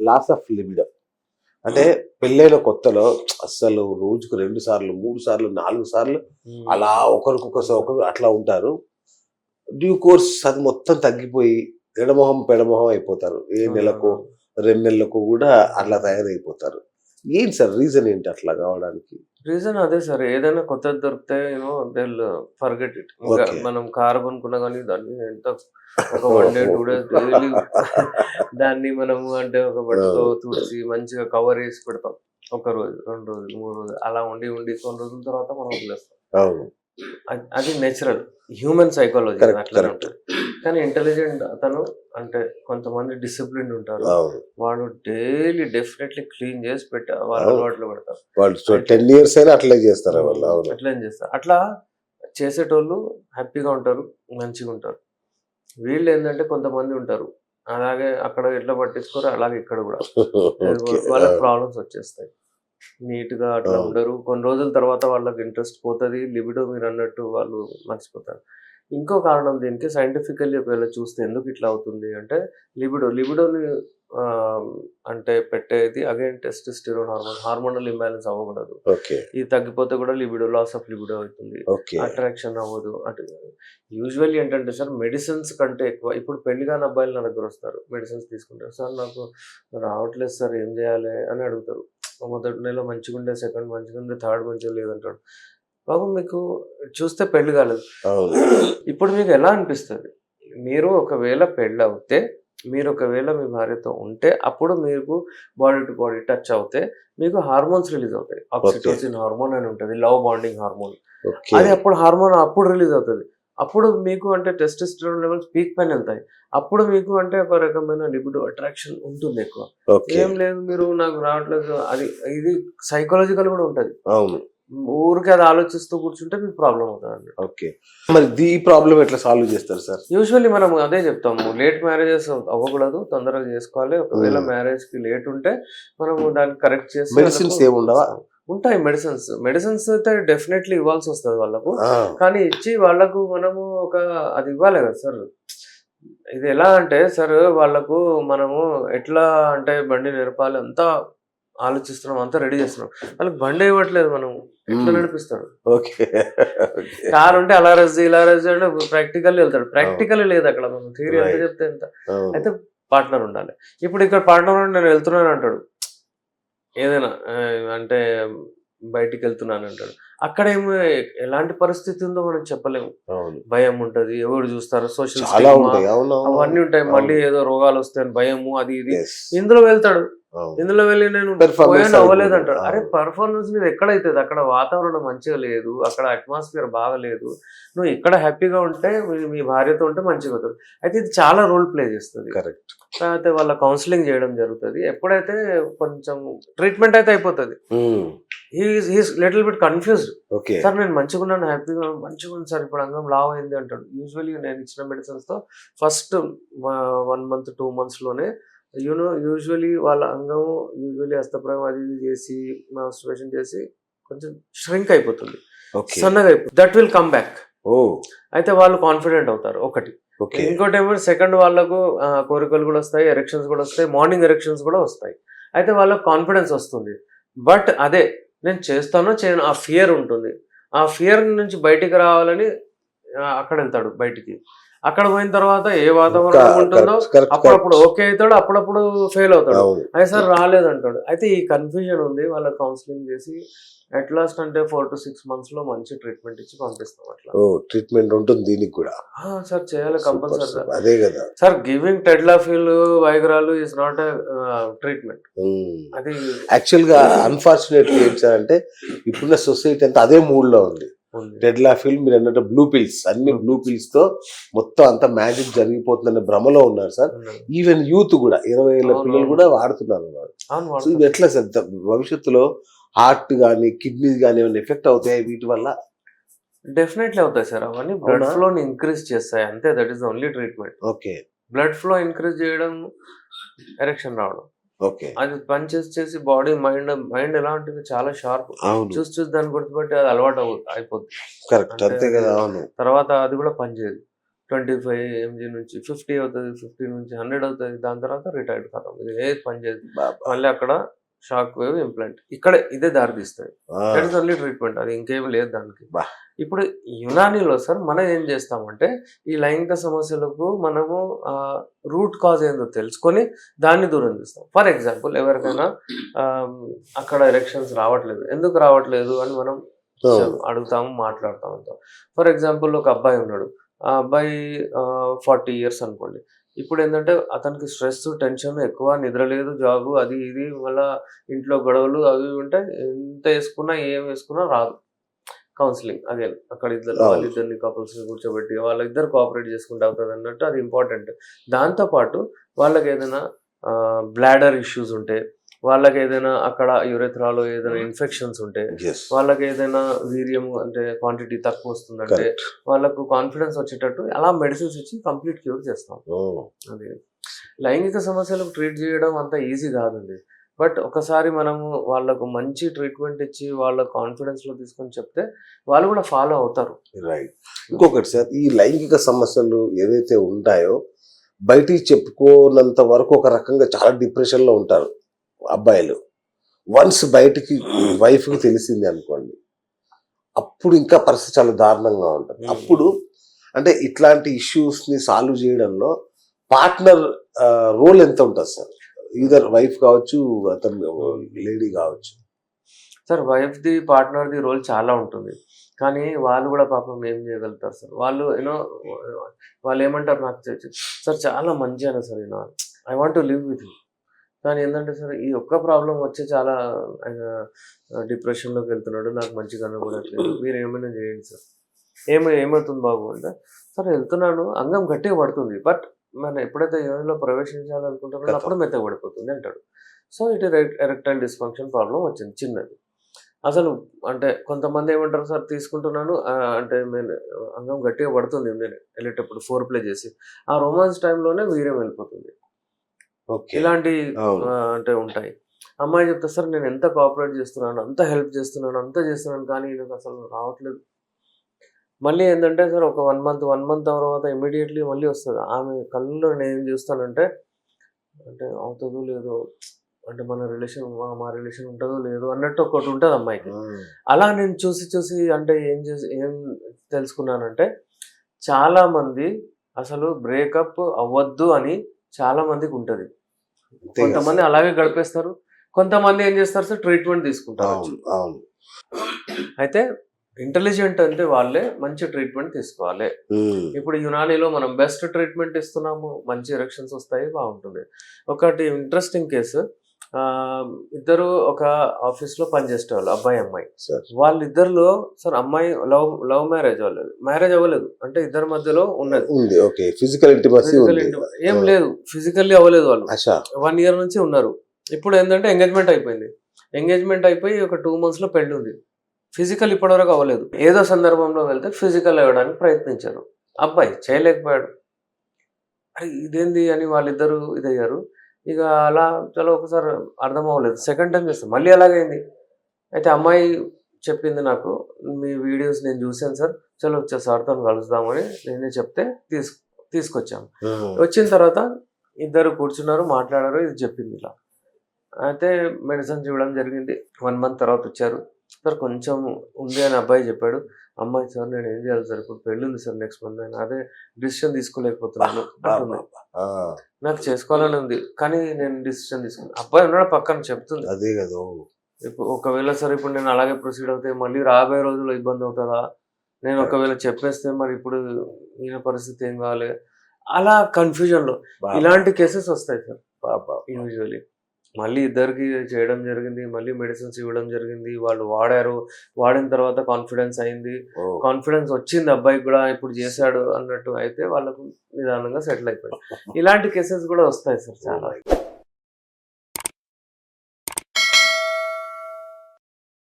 Loss of libido. అంటే పెళ్ళైన కొత్తలో అస్సలు రోజుకు 2 సార్లు 3 సార్లు 4 సార్లు అలా ఒకరు అట్లా ఉంటారు. డ్యూ కోర్స్ అది మొత్తం తగ్గిపోయి ఎడమొహం పెడమొహం అయిపోతారు. ఏ నెలకో 2 నెలలకు కూడా అట్లా తయారైపోతారు. ఏంటి సార్ రీజన్ ఏంటి అట్లా కావడానికి? రీజన్ అదే సార్. ఏదైనా కొత్తది దొరికితే దే విల్ ఫర్గెట్ ఇట్. ఇంకా ఓకే. మనం కారు కొనుక్కున్నా కానీ దాన్ని ఎంత ఒక 1 డే 2 డేస్ డైలీ దాన్ని మనము అంటే ఒక బట్టతో తుడిచి మంచిగా కవర్ చేసి పెడతాం. ఒక రోజు 2 రోజులు 3 రోజులు అలా ఉండి కొన్ని రోజుల తర్వాత మనం వదిలేస్తాం. అవును. అది నేచురల్ హ్యూమన్ సైకాలజీ కరెక్ట్. అట్లనే కరెక్ట్. ఉంటుంది. కానీ ఇంటెలిజెంట్ అతను అంటే కొంతమంది డిసిప్లిన్ ఉంటారు. అవును. వాళ్ళు డైలీ డెఫినెట్లీ క్లీన్ చేసి వాళ్ళ అవును. అలవాట్లు పెడతారు. వాళ్ళు అయితే 10 ఇయర్స్ అయినా అట్లే చేస్తారా వాళ్ళు? అవును. అట్లేం చేస్తారు. అట్లా చేసేటోళ్ళు హ్యాపీగా ఉంటారు, మంచిగా ఉంటారు. వీళ్ళు ఏంటంటే కొంతమంది ఉంటారు అలాగే అక్కడ ఎట్లా పట్టించుకోరు అలాగే ఇక్కడ కూడా ఓకే. వాళ్ళకి ప్రాబ్లమ్స్ వచ్చేస్తాయి. నీట్గా అట్లా అవును. ఉండరు. కొన్ని రోజుల తర్వాత వాళ్ళకి ఇంట్రెస్ట్ పోతుంది. లిబిడో మీరు అన్నట్టు వాళ్ళు మర్చిపోతారు. ఇంకో కారణం దీనికి సైంటిఫికల్లీ ఒకవేళ చూస్తే ఎందుకు ఇట్లా అవుతుంది అంటే లిబిడోని అంటే పెట్టేది అగైన్ టెస్టోస్టెరాన్ హార్మోనల్ ఇంబ్యాలెన్స్ అవ్వకూడదు. ఓకే. ఇది తగ్గిపోతే కూడా లాస్ ఆఫ్ లిబిడో అవుతుంది. ఓకే. అట్రాక్షన్ అవ్వదు. అంటే యూజువల్లీ ఏంటంటే సార్ మెడిసిన్స్ కంటే ఎక్కువ ఇప్పుడు పెళ్లి కాని అబ్బాయిలు నా దగ్గర వస్తారు. మెడిసిన్స్ తీసుకుంటారు. సార్ నాకు రావట్లేదు సార్ ఏం చేయాలి అని అడుగుతారు. మొదటి నెల మంచిగుండే, సెకండ్ మంచిగుండే, థర్డ్ మంచిగా లేదంటాడు. బాబు మీకు చూస్తే పెళ్లి కాలేదు. అవును. ఇప్పుడు మీకు ఎలా అనిపిస్తుంది? మీరు ఒకవేళ పెళ్ళవుతే మీరు ఒకవేళ మీ భార్యతో ఉంటే అప్పుడు మీకు బాడీ టు బాడీ టచ్ అవుతే మీకు హార్మోన్స్ రిలీజ్ అవుతాయి. ఆక్సిటోసిన్ హార్మోన్ అని ఉంటుంది. Love bonding hormone. ఓకే. అది అప్పుడు హార్మోన్ అప్పుడు రిలీజ్ అవుతుంది. అప్పుడు మీకు అంటే టెస్టోస్టెరాన్ లెవెల్స్ పీక్ పైన వెళ్తాయి. అప్పుడు మీకు అంటే ఒక రకమైన లిబిడో అట్రాక్షన్ ఉంటుంది ఎక్కువ. ఓకే. ఏం లేదు మీరు నాకు రావట్లేదు అది ఇది సైకాలజికల్ కూడా ఉంటుంది. అవును. ఊరికే అది ఆలోచిస్తూ కూర్చుంటే మీకు ప్రాబ్లం అవుతుంది. ఓకే. మరి ఈ ప్రాబ్లం ఎట్లా సాల్వ్ చేస్తారు సార్? యూజువల్లీ మనం అదే చెప్తాము. లేట్ మ్యారేజెస్ అవ్వకూడదు. తొందరగా చేసుకోవాలి. ఒకవేళ మ్యారేజ్‌కి లేట్ ఉంటే మనము దాన్ని కరెక్ట్ చేసి మెడిసిన్స్ ఏమి ఉండవా? ఉంటాయి మెడిసిన్స్ అయితే డెఫినెట్లీ ఇవ్వాల్సి వస్తది వాళ్ళకు. ఆ! కానీ ఇచ్చి వాళ్ళకు మనము అది ఇవ్వాలి కదా సార్. ఇది ఎలా అంటే సార్ వాళ్ళకు మనము ఎట్లా అంటే బండి నేర్పాలి అంతా ఆలోచిస్తున్నాం. అంతా రెడీ చేస్తున్నాం. వాళ్ళకి బండి ఇవ్వట్లేదు మనం. ఎట్లా నడిపిస్తాడు? ఓకే. కార్ ఉంటే అలా రజ్ ఇలా రజ్ అంటే ప్రాక్టికల్ వెళ్తాడు. ప్రాక్టికల్ లేదు అక్కడ. మనం థియరీ ఎంత చెప్తే ఎంత. అయితే పార్ట్నర్ ఉండాలి. ఇప్పుడు ఇక్కడ పార్ట్నర్ నేను వెళ్తున్నాను అంటాడు. ఏదైనా అంటే బయటికి వెళ్తున్నాను అంటాడు. అక్కడ ఏమో ఎలాంటి పరిస్థితి ఉందో మనం చెప్పలేము. భయం ఉంటది. ఎవరు చూస్తారు, సోషల్ స్టిగ్మా అవన్నీ ఉంటాయి. మళ్ళీ ఏదో రోగాలు వస్తాయని భయము అది ఇది. ఇందులో వెళ్తాడు. ఇందులో వెళ్ళి నేను పోయాను అవ్వలేదు అంటాడు. అరే పర్ఫార్మెన్స్ మీద ఎక్కడైతుంది? అక్కడ వాతావరణం మంచిగా లేదు, అక్కడ అట్మాస్ఫియర్ బాగలేదు. నువ్వు ఇక్కడ హ్యాపీగా ఉంటే మీ భార్యతో ఉంటే మంచిగా అవుతుంది. అయితే ఇది చాలా రోల్ ప్లే చేస్తుంది. కరెక్ట్. అయితే వాళ్ళ కౌన్సిలింగ్ చేయడం జరుగుతుంది. ఎప్పుడైతే కొంచెం ట్రీట్మెంట్ అయితే అయిపోతుంది. He's little bit confused. Sir నేను మంచిగా ఉన్నాను, హ్యాపీగా మంచిగా ఉంది సార్, ఇప్పుడు అంగం లావ్ అయింది అంటాడు. యూజువల్లీ నేను ఇచ్చిన మెడిసిన్స్ తో ఫస్ట్ 1 month 2 months లోనే యూజువల్లీ వాళ్ళ అంగం హస్తప్రయోగం అది ఇది చేసి మాస్టర్బేషన్ చేసి కొంచెం ష్రింక్ అయిపోతుంది, సన్నగా అయిపోతుంది. That will come back. అయితే వాళ్ళు కాన్ఫిడెంట్ అవుతారు ఒకటి. ఇంకోటి ఏమో సెకండ్ వాళ్ళకు కోరికలు కూడా వస్తాయి, ఎరెక్షన్స్ కూడా వస్తాయి, మార్నింగ్ ఎరెక్షన్స్ కూడా వస్తాయి. అయితే వాళ్ళకు కాన్ఫిడెన్స్ వస్తుంది. బట్ అదే నేను చేస్తానో చేయను ఆ ఫియర్ ఉంటుంది. ఆ ఫియర్ నుంచి బయటికి రావాలని అక్కడ వెళ్తాడు బయటికి. అక్కడ పోయిన తర్వాత ఏ వాతావరణం ఉంటుందో అప్పుడప్పుడు ఓకే అవుతాడు, అప్పుడప్పుడు ఫెయిల్ అవుతాడు. అయితే సార్ రాలేదంటాడు. అయితే ఈ కన్ఫ్యూజన్ ఉంది. వాళ్ళ కౌన్సిలింగ్ చేసి అట్ లాస్ట్ అంటే 4 to 6 months లో మంచి ట్రీట్మెంట్ ఇచ్చి పంపిస్తాం. అట్లా ట్రీట్మెంట్ ఉంటుంది దీనికి కూడా సార్. చేయాలి కంపల్సరీ. అదే కదా సార్. గివింగ్ టెడ్లాఫిల్ వైగ్రాలు ఇస్ నాట్ ట్రీట్మెంట్. అది యాక్చువల్ గా అన్ఫార్చునేట్లీ ఏంటి సార్ అంటే ఇప్పుడున్న సొసైటీ అంతా అదే మూడ్ లో ఉంది. టెడ్లాఫిల్ మీరు అన్నట్టు బ్లూ పిల్స్, అన్ని బ్లూ పిల్స్ తో మొత్తం అంత మ్యాజిక్ జరిగిపోతుందనే భ్రమలో ఉన్నారు సార్. ఈవెన్ యూత్ కూడా 20 ఏళ్ల పిల్లలు కూడా వాడుతున్నారు. సో ఇది ఎట్లా సార్ భవిష్యత్తులో హార్ట్ కానీ కిడ్నీస్ కానీ ఏమైనా ఎఫెక్ట్ అవుతాయి వీటి వల్ల? డెఫినెట్లీ అవుతాయి సార్. అవన్నీ బ్లడ్ ఫ్లోని ఇంక్రీజ్ చేస్తాయి అంతే. That is only treatment. Okay. Blood flow increase చేయడం, ఎరెక్షన్ రావడం. ఓకే. అది పని చేసి బాడీ మైండ్ ఎలా ఉంటుంది చాలా షార్ప్. చూసి దాన్ని గుర్తుపట్టి అది అలవాటు అయిపోతుంది. కరెక్ట్. అంతే కదా. అవును. తర్వాత అది కూడా పనిచేయదు. 25 mg నుంచి 50 అవుతుంది, 50 నుంచి 100 అవుతుంది, దాని తర్వాత రిటైర్డ్ ఖతం. ఇది ఏది పని చేయదు. మళ్ళీ అక్కడ షాక్ వేవ్ ఇంప్లాంట్ ఇక్కడ ఇదే దారితీస్తుంది. దట్ ఇస్ ఓన్లీ ట్రీట్మెంట్, అది ఇంకేం లేదు దానికి. ఇప్పుడు యునానీలో సార్ మనం ఏం చేస్తామంటే ఈ లైంగిక సమస్యలకు మనము రూట్ కాజ్ ఏందో తెలుసుకొని దాన్ని దూరం చేస్తాం. ఫర్ ఎగ్జాంపుల్ ఎవరికైనా అక్కడ ఎరెక్షన్స్ రావట్లేదు, ఎందుకు రావట్లేదు అని మనం అడుగుతాము, మాట్లాడుతాము. ఫర్ ఎగ్జాంపుల్ ఒక అబ్బాయి ఉన్నాడు, ఆ అబ్బాయి 40 years అనుకోండి. ఇప్పుడు ఏంటంటే అతనికి స్ట్రెస్, టెన్షన్ ఎక్కువ, నిద్ర లేదు, జాబు, అది ఇది, మళ్ళీ ఇంట్లో గొడవలు అవి ఉంటాయి. ఎంత వేసుకున్నా ఏం వేసుకున్నా రాదు. కౌన్సిలింగ్ అదే అక్కడ వాళ్ళిద్దరిని కపుల్స్ని కూర్చోబెట్టి వాళ్ళిద్దరు కోఆపరేట్ చేసుకుంటూ అవుతుంది అన్నట్టు, అది ఇంపార్టెంట్. దాంతోపాటు వాళ్ళకి ఏదైనా బ్లాడర్ ఇష్యూస్ ఉంటే, వాళ్ళకి ఏదైనా అక్కడ యురెథ్రాలో ఏదైనా ఇన్ఫెక్షన్స్ ఉంటే, వాళ్ళకి ఏదైనా వీర్యం అంటే క్వాంటిటీ తక్కువ వస్తుందంటే వాళ్ళకు కాన్ఫిడెన్స్ వచ్చేటట్టు అలా మెడిసిన్స్ ఇచ్చి కంప్లీట్ క్యూర్ చేస్తాం. అది లైంగిక సమస్యలకు ట్రీట్ చేయడం అంత ఈజీ కాదండి. బట్ ఒకసారి మనము వాళ్ళకు మంచి ట్రీట్మెంట్ ఇచ్చి వాళ్ళ కాన్ఫిడెన్స్లో తీసుకొని చెప్తే వాళ్ళు కూడా ఫాలో అవుతారు. రైట్. ఇంకొకటి సార్, ఈ లైంగిక సమస్యలు ఏవైతే ఉంటాయో బయటికి చెప్పుకోనంత వరకు ఒక రకంగా చాలా డిప్రెషన్లో ఉంటారు అబ్బాయిలు. వన్స్ బయటికి వైఫ్కి తెలిసింది అనుకోండి, అప్పుడు ఇంకా పరిస్థితి చాలా దారుణంగా ఉంటుంది. అప్పుడు అంటే ఇట్లాంటి ఇష్యూస్ని సాల్వ్ చేయడంలో పార్ట్నర్ రోల్ ఎంత ఉంటుంది సార్? ఈదర్ వైఫ్ కావచ్చు, అతను లేడీ కావచ్చు. సార్ వైఫ్ది పార్ట్నర్ది రోల్ చాలా ఉంటుంది, కానీ వాళ్ళు కూడా పాపం ఏం చేయగలుగుతారు సార్? వాళ్ళు వాళ్ళు ఏమంటారు నాకు సార్, చాలా మంచి అయినా sir, I want to live with you. కానీ ఏంటంటే సార్ ఈ ఒక్క ప్రాబ్లం వచ్చి చాలా ఆయన డిప్రెషన్లోకి వెళ్తున్నాడు, నాకు మంచిగా అనుకోవట్లేదు, మీరు ఏమైనా చేయండి సార్. ఏమవుతుంది బాబు అంటే, సార్ వెళ్తున్నాను, అంగం గట్టిగా పడుతుంది, బట్ మనం ఎప్పుడైతే యోనిలో ప్రవేశించాలనుకుంటున్నాడో అప్పుడు మెత్తగా పడిపోతుంది అంటాడు. So it erectile dysfunction problem వచ్చింది, చిన్నది. అసలు అంటే కొంతమంది ఏమంటారు సార్, తీసుకుంటున్నాను అంటే నేను అంగం గట్టిగా పడుతుంది నేను వెళ్ళేటప్పుడు ఫోర్ ప్లే చేసి, ఆ రొమాన్స్ టైంలోనే వీర్యం వెళ్ళిపోతుంది. ఇలాంటి అంటే ఉంటాయి. అమ్మాయి చెప్తా సార్, నేను ఎంత కోఆపరేట్ చేస్తున్నాను, అంత హెల్ప్ చేస్తున్నాను, అంత చేస్తున్నాను, కానీ నాకు అసలు రావట్లేదు. మళ్ళీ ఏంటంటే సార్ ఒక 1 month తర్వాత ఇమీడియట్లీ మళ్ళీ వస్తుంది. ఆమె కళ్ళలో నేను ఏం చూస్తానంటే, అంటే అవుతుందో లేదో, అంటే మన రిలేషన్ మా రిలేషన్ ఉంటుందో లేదో అన్నట్టు ఒకటి ఉంటుంది అమ్మాయికి. అలా నేను చూసి అంటే ఏం తెలుసుకున్నానంటే, చాలామంది అసలు బ్రేకప్ అవ్వద్దు అని చాలా మందికి ఉంటుంది. కొంతమంది అలాగే గడిపేస్తారు, కొంతమంది ఏం చేస్తారు సార్, ట్రీట్మెంట్ తీసుకుంటారు. అయితే ఇంటెలిజెంట్ అంటే వాళ్ళే మంచి ట్రీట్మెంట్ తీసుకోవాలి. ఇప్పుడు యునానీలో మనం బెస్ట్ ట్రీట్మెంట్ ఇస్తున్నాము, మంచి ఎరెక్షన్స్ వస్తాయి, బాగుంటుంది. ఒకటి ఇంట్రెస్టింగ్ కేసు, ఇద్దరు ఒక ఆఫీస్లో పనిచేసేవాళ్ళు, అబ్బాయి అమ్మాయి. వాళ్ళిద్దరిలో సార్ అమ్మాయి లవ్ మ్యారేజ్ అవ్వలేదు, మ్యారేజ్ అవ్వలేదు, అంటే ఇద్దరి మధ్యలో ఉన్నది ఏం లేదు, ఫిజికల్లీ అవ్వలేదు. వాళ్ళు 1 year నుంచి ఉన్నారు. ఇప్పుడు ఏంటంటే ఎంగేజ్మెంట్ అయిపోయి ఒక 2 months లో పెళ్లి ఉంది. ఫిజికల్ ఇప్పటివరకు అవ్వలేదు. ఏదో సందర్భంలో వెళ్తే ఫిజికల్ అవ్వడానికి ప్రయత్నించారు, అబ్బాయి చేయలేకపోయాడు. అరే ఇదేంది అని వాళ్ళిద్దరూ ఇదయ్యారు. ఇక అలా చలో ఒకసారి అర్థం అవ్వలేదు, సెకండ్ టైం చేస్తాం, మళ్ళీ అలాగైంది. అయితే అమ్మాయి చెప్పింది నాకు, మీ వీడియోస్ నేను చూశాను సార్, చలో సార్తో కలుద్దామని నేనే చెప్తే తీసుకొచ్చాము. వచ్చిన తర్వాత ఇద్దరు కూర్చున్నారు, మాట్లాడారు, ఇది చెప్పింది ఇలా. అయితే మెడిసిన్స్ ఇవ్వడం జరిగింది. 1 month తర్వాత వచ్చారు సార్, కొంచెం ఉంది అని అబ్బాయి చెప్పాడు. అమ్మాయి సార్ నేను ఏం చేయాలి సార్, ఇప్పుడు పెళ్ళి ఉంది సార్ నెక్స్ట్ మంత్, అని అదే డిసిషన్ తీసుకోలేకపోతున్నాను అంటుంది. నాకు చేసుకోవాలని ఉంది, కానీ నేను డిసిషన్ తీసుకున్నాను. అబ్బాయి ఉన్నాడు పక్కన, చెప్తుంది అదే కదా. ఇప్పుడు ఒకవేళ సార్ ఇప్పుడు నేను అలాగే ప్రొసీడ్ అవుతే మళ్ళీ రాబోయే రోజుల్లో ఇబ్బంది అవుతుందా, నేను ఒకవేళ చెప్పేస్తే మరి ఇప్పుడు ఈయన పరిస్థితి ఏం కావాలి, అలా కన్ఫ్యూజన్లో ఇలాంటి కేసెస్ వస్తాయి సార్ యూజువలీ. మళ్ళీ ఇద్దరికి చేయడం జరిగింది, మళ్ళీ మెడిసిన్స్ ఇవ్వడం జరిగింది, వాళ్ళు వాడిన తర్వాత కాన్ఫిడెన్స్ అయింది, కాన్ఫిడెన్స్ వచ్చింది అబ్బాయికి కూడా, ఇప్పుడు చేశాడు అన్నట్టు అయితే వాళ్ళకు నిదానంగా సెటిల్ అయిపోయింది. ఇలాంటి కేసెస్ కూడా వస్తాయి సార్ చాలా.